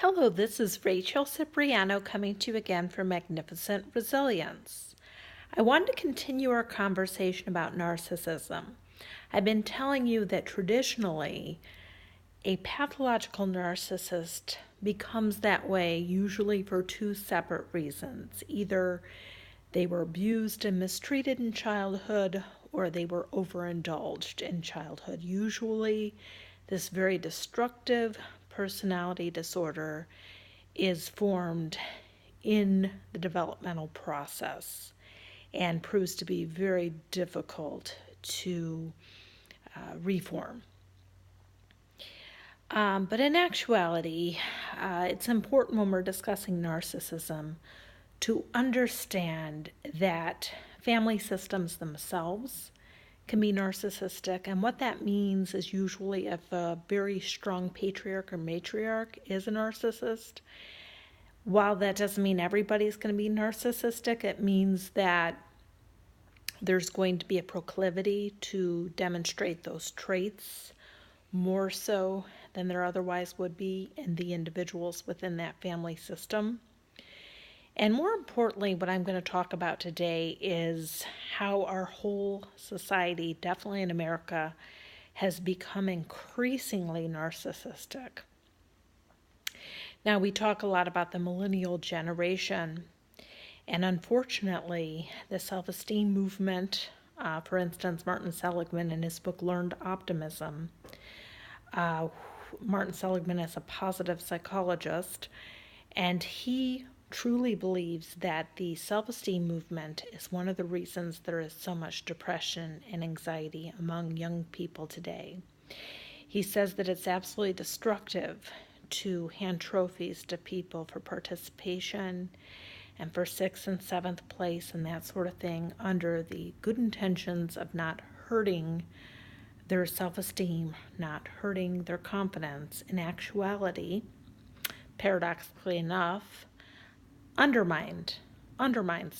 Hello, this is Rachel Cipriano coming to you again for Magnificent Resilience. I wanted to continue our conversation about narcissism. I've been telling you that traditionally, a pathological narcissist becomes that way usually for two separate reasons. Either they were abused and mistreated in childhood, or they were overindulged in childhood. Usually, this very destructive personality disorder is formed in the developmental process and proves to be very difficult to reform. But in actuality, it's important when we're discussing narcissism to understand that family systems themselves can be narcissistic, and what that means is usually if a very strong patriarch or matriarch is a narcissist, while that doesn't mean everybody's going to be narcissistic, it means that there's going to be a proclivity to demonstrate those traits more so than there otherwise would be in the individuals within that family system. And more importantly, what I'm going to talk about today is how our whole society, definitely in America, has become increasingly narcissistic. Now, we talk a lot about the millennial generation, and unfortunately, the self-esteem movement, for instance, Martin Seligman in his book Learned Optimism, Martin Seligman is a positive psychologist, and he truly believes that the self-esteem movement is one of the reasons there is so much depression and anxiety among young people today. He says that it's absolutely destructive to hand trophies to people for participation and for 6th and 7th place and that sort of thing under the good intentions of not hurting their self-esteem, not hurting their confidence. In actuality, paradoxically enough, undermines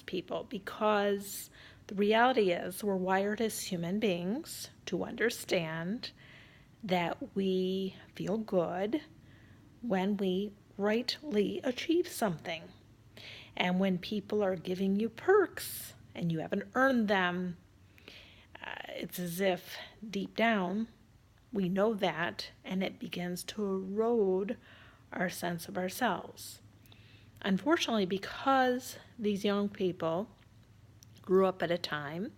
people, because the reality is we're wired as human beings to understand that we feel good when we rightly achieve something. And when people are giving you perks and you haven't earned them, it's as if deep down we know that, and it begins to erode our sense of ourselves. Unfortunately, because these young people grew up at a time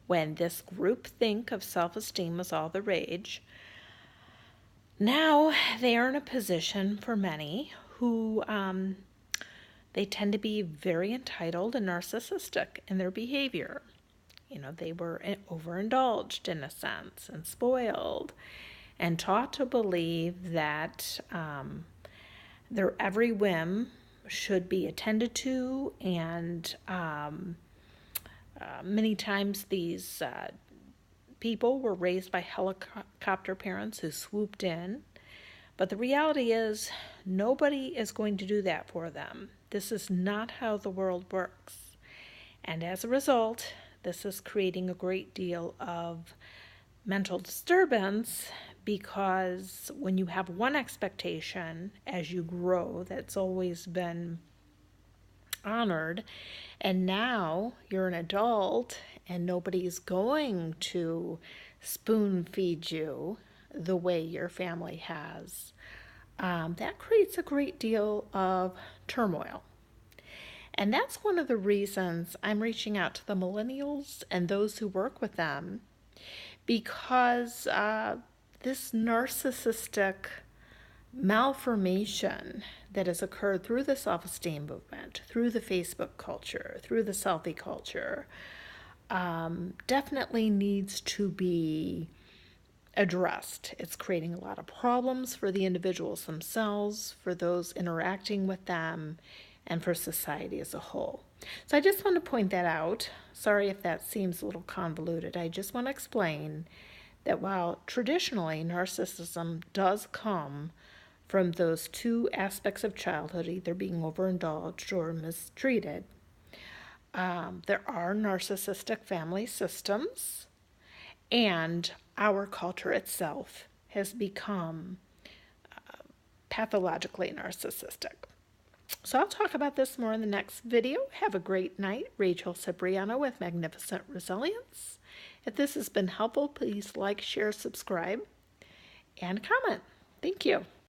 when this groupthink of self-esteem was all the rage, now they are in a position for many who they tend to be very entitled and narcissistic in their behavior. You know, they were overindulged in a sense and spoiled and taught to believe that their every whim should be attended to, and many times these people were raised by helicopter parents who swooped in. But the reality is nobody is going to do that for them. This is not how the world works. And as a result, this is creating a great deal of mental disturbance, because when you have one expectation as you grow that's always been honored, and now you're an adult and nobody's going to spoon feed you the way your family has, that creates a great deal of turmoil. And that's one of the reasons I'm reaching out to the millennials and those who work with them, because this narcissistic malformation that has occurred through the self-esteem movement, through the Facebook culture, through the selfie culture, definitely needs to be addressed. It's creating a lot of problems for the individuals themselves, for those interacting with them, and for society as a whole. So I just want to point that out. Sorry if that seems a little convoluted. I just want to explain that while traditionally narcissism does come from those two aspects of childhood, either being overindulged or mistreated, there are narcissistic family systems, and our culture itself has become pathologically narcissistic. So I'll talk about this more in the next video. Have a great night. Rachel Cipriano with Magnificent Resilience. If this has been helpful, please like, share, subscribe, and comment. Thank you.